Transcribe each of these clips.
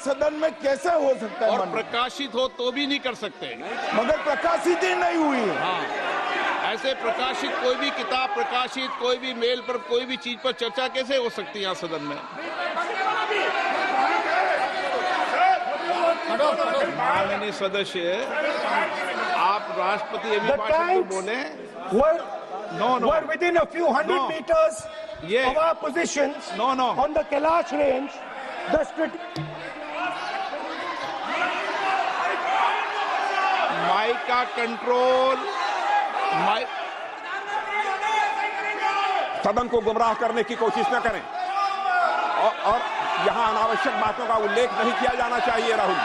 सदन में कैसे हो सकता है? और प्रकाशित हो तो भी नहीं कर सकते। मगर प्रकाशित ही नहीं हुई है। हाँ, ऐसे प्रकाशित कोई भी किताब प्रकाशित, कोई भी मेल पर, कोई भी चीज पर चर्चा कैसे हो सकती है यहाँ सदन में? माननीय सदस्य, आप राष्ट्रपति एबी भाषण में बोले। Were within a few hundred meters of our positions on the Kailash range. Mic का कंट्रोल, सदन को गुमराह करने की कोशिश न करें और यहां अनावश्यक बातों का उल्लेख नहीं किया जाना चाहिए। राहुल,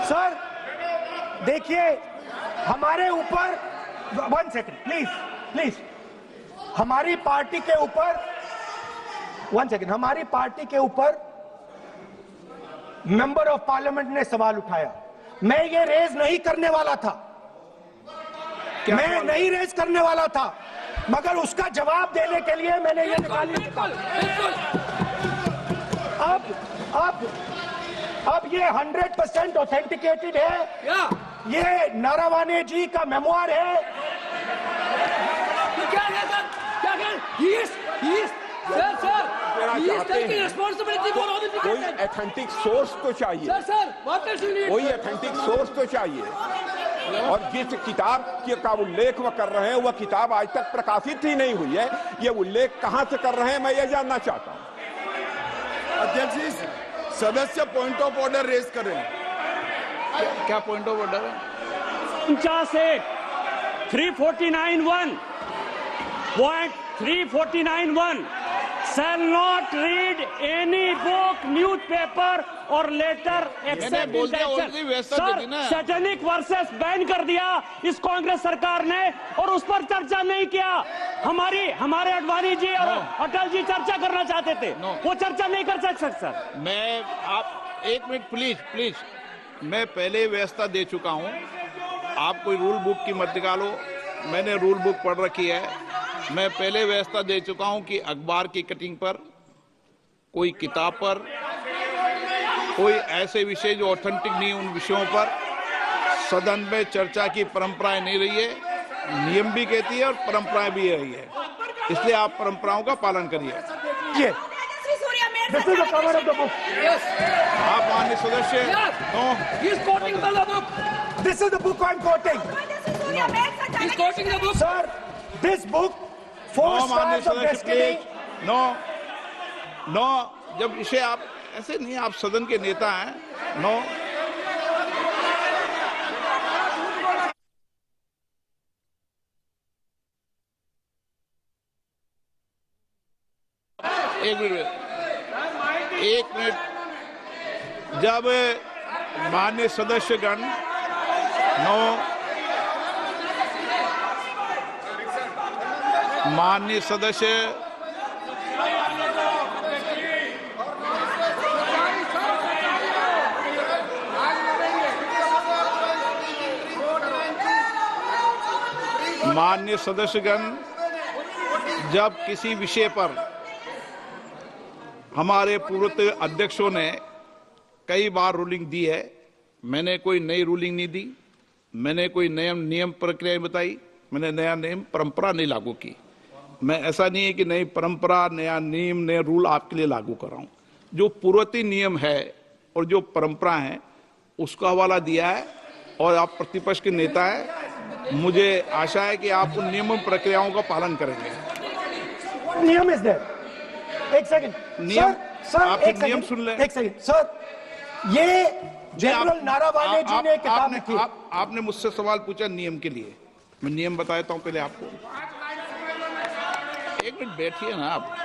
सर देखिए, हमारे ऊपर 1 सेकंड प्लीज, हमारी पार्टी के ऊपर 1 सेकंड, हमारी पार्टी के ऊपर मेंबर ऑफ पार्लियामेंट ने सवाल उठाया। मैं ये रेज नहीं करने वाला था, मैं नहीं रेज करने वाला था, मगर उसका जवाब देने के लिए मैंने ये निकाली। अब ये 100% ऑथेंटिकेटेड है। ये नारावाने जी का मेमोयर है। कोई ऑथेंटिक सोर्स तो चाहिए, कोई ऑथेंटिक सोर्स तो चाहिए। और जिस किताब का उल्लेख वह कर रहे हैं, वह किताब आज तक प्रकाशित ही नहीं हुई है। ये उल्लेख कहां से कर रहे हैं, मैं ये जानना चाहता हूं। अध्यक्ष जी, सदस्य पॉइंट ऑफ ऑर्डर रेज करें। क्या पॉइंट ऑफ ऑर्डर है? 349(1) Point 349(1) shall not read any book, newspaper or letter except intention। Sir, satanic versus ban कर दिया इस कांग्रेस सरकार ने और उस पर चर्चा नहीं किया। हमारे अडवाणी जी और अटल जी चर्चा करना चाहते थे, वो चर्चा नहीं कर सकते। सर, मैं आप 1 मिनट प्लीज, मैं पहले व्यवस्था दे चुका हूं। आप कोई रूल बुक की मत निकालो, मैंने रूल बुक पढ़ रखी है। मैं पहले व्यवस्था दे चुका हूं कि अखबार की कटिंग पर, कोई किताब पर, कोई ऐसे विषय जो ऑथेंटिक नहीं, उन विषयों पर सदन में चर्चा की परंपराएं नहीं रही है। नियम भी कहती है और परंपराएं भी रही है, इसलिए आप परंपराओं का पालन करिए। आप माननीय सदस्य, This is the book I'm quoting. He's quoting the book. Sir, this book, Four Stars of Destiny. No, जब इसे आप ऐसे नहीं, आप सदन के नेता हैं। नो, एक मिनट, जब माननीय सदस्यगण माननीय सदस्य माननीय सदस्यगण, जब किसी विषय पर हमारे पूर्व अध्यक्षों ने कई बार रूलिंग दी है, मैंने कोई नई रूलिंग नहीं दी, मैंने कोई नियम प्रक्रिया बताई, मैंने नया नियम परंपरा नहीं लागू की। मैं ऐसा नहीं है कि नई परंपरा, नया नियम, नया रूल आपके लिए लागू कर रहा हूं। जो पूर्ववर्ती नियम है और जो परंपरा है उसका हवाला दिया है, और आप प्रतिपक्ष के नेता हैं, मुझे आशा है कि आप उन नियम प्रक्रियाओं का पालन करेंगे। नियम इज देयर। एक सेकंड, नियम, आप नियम सुन लें। एक सेकंड सर, ये जनरल नारावाने जी ने किताब लिखी। आपने मुझसे सवाल पूछा नियम के लिए, मैं नियम बताता हूं पहले आपको। 1 मिनट बैठिए ना आप,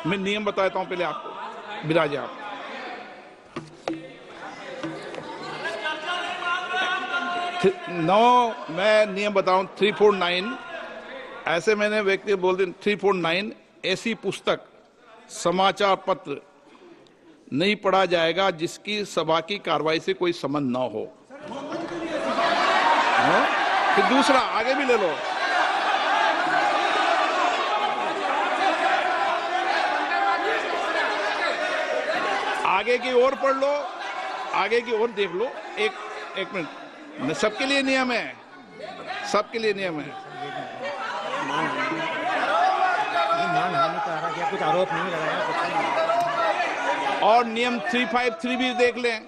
मैं नियम बताता हूं पहले आपको। विराजे आप। मैं नियम बताऊं 349, ऐसे मैंने व्यक्ति बोल दिया। 349 ऐसी पुस्तक, समाचार पत्र नहीं पढ़ा जाएगा जिसकी सभा की कार्रवाई से कोई संबंध न हो। हाँ? फिर दूसरा आगे भी ले लो। आगे की ओर पढ़ लो, आगे की ओर देख लो। एक मिनट, सबके लिए नियम है, सबके लिए नियम है। कुछ आरोप नहीं लगाया। और नियम 353 भी देख लें।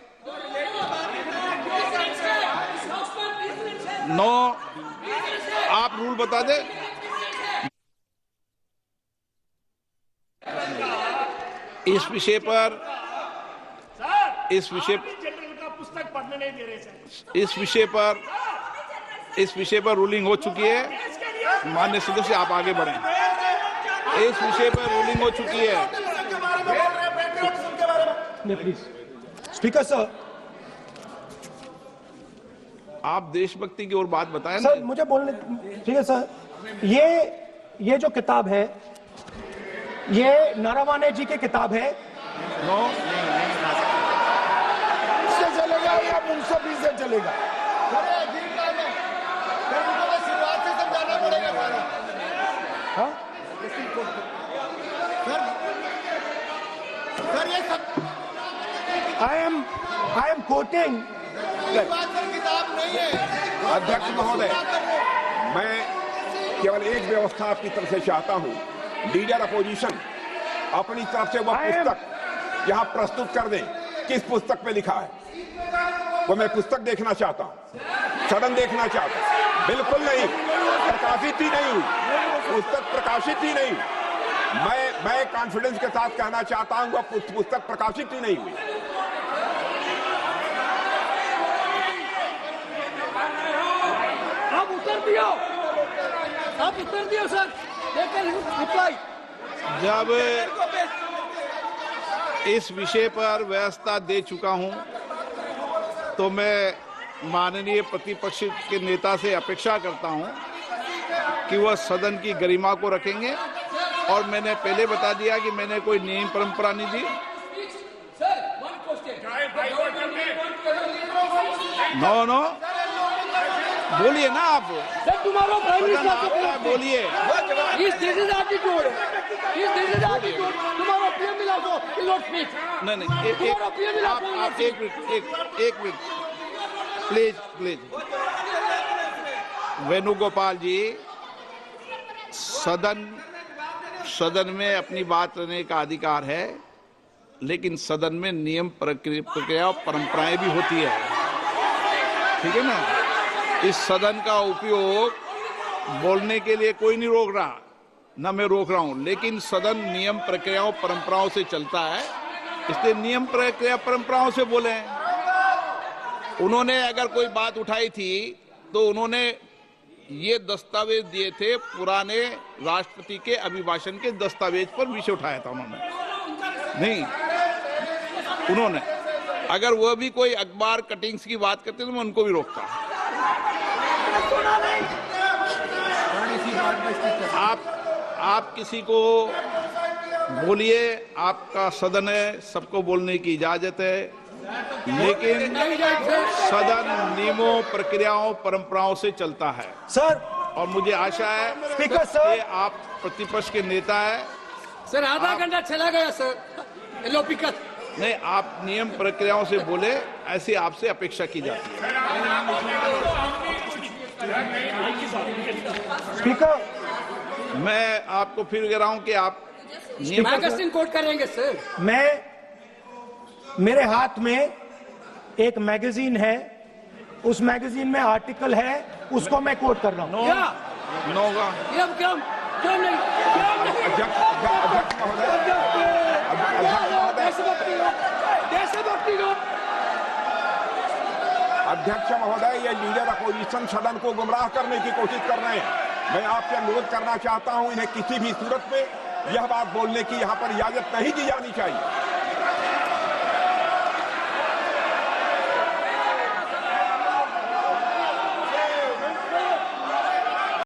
नो, आप रूल बता दे। इस विषय पर पुस्तक पढ़ने नहीं दे रहे सर। इस विषय पर रूलिंग हो चुकी है। माननीय सदस्य, आप आगे बढ़ें। इस विषय पर रूलिंग हो चुकी है। प्लीज स्पीकर सर, आप देशभक्ति की ओर बात बताएं ना। सर मुझे बोलने, ठीक है सर। ये जो किताब है, ये नारावाने जी की किताब है। नो, से चलेगा या मुंसफी से चलेगा? शुरुआत से समझाना पड़ेगा सारा। हाँ? सर ये सब I am quoting. किताब नहीं है। अध्यक्ष महोदय, मैं केवल एक व्यवस्था आपकी तरफ से चाहता हूं। लीडर अपोजिशन अपनी तरफ से वह पुस्तक यहां प्रस्तुत कर दें। किस पुस्तक पे लिखा है वो मैं पुस्तक देखना चाहता हूं, सदन देखना चाहता हूं। बिल्कुल नहीं, प्रकाशित ही नहीं हुई पुस्तक, प्रकाशित ही नहीं। मैं कॉन्फिडेंस के साथ कहना चाहता हूं वह पुस्तक प्रकाशित ही नहीं हुई। आप उत्तर दियो सर। रिप्लाई। जब इस विषय पर व्यवस्था दे चुका हूं तो मैं माननीय प्रतिपक्ष के नेता से अपेक्षा करता हूं कि वह सदन की गरिमा को रखेंगे। और मैंने पहले बता दिया कि मैंने कोई नियम परंपरा नहीं दी। नो, बोलिए ना आप। तुम्हारा प्राइम मिनिस्टर बोलिए। तुम्हारा पीएम मिला तो नहीं, एक मिनट प्लीज। वेणुगोपाल जी, सदन में अपनी बात करने का अधिकार है, लेकिन सदन में नियम प्रक्रिया और परंपराएं भी होती है, ठीक है ना। इस सदन का उपयोग बोलने के लिए कोई नहीं रोक रहा, ना मैं रोक रहा हूं, लेकिन सदन नियम प्रक्रियाओं परंपराओं से चलता है, इसलिए नियम प्रक्रिया परंपराओं से बोले। उन्होंने अगर कोई बात उठाई थी तो उन्होंने ये दस्तावेज दिए थे, पुराने राष्ट्रपति के अभिभाषण के दस्तावेज पर विषय उठाया था उन्होंने अगर वह भी कोई अखबार कटिंग्स की बात करते तो मैं उनको भी रोकता। आप किसी को बोलिए, आपका सदन है, सबको बोलने की इजाजत है, लेकिन सदन नियमों, प्रक्रियाओं, परंपराओं से चलता है सर। और मुझे आशा है स्पीकर सर, कि आप प्रतिपक्ष के नेता है। सर आधा घंटा चला गया सर। नहीं, आप नियम प्रक्रियाओं से बोले, ऐसी आपसे अपेक्षा की जाती है। स्पीकर, मैं आपको फिर कह रहा हूं कि आप मैगजीन कोट करेंगे सर। मेरे हाथ में एक मैगजीन है, उस मैगजीन में आर्टिकल है, उसको मैं कोट कर रहा हूं। अध्यक्ष महोदय, ये लीडर अपोजिशन सदन को गुमराह करने की कोशिश कर रहे हैं। मैं आपसे अनुरोध करना चाहता हूं, इन्हें किसी भी सूरत में यह बात बोलने की यहां पर इजाजत नहीं दी जानी चाहिए।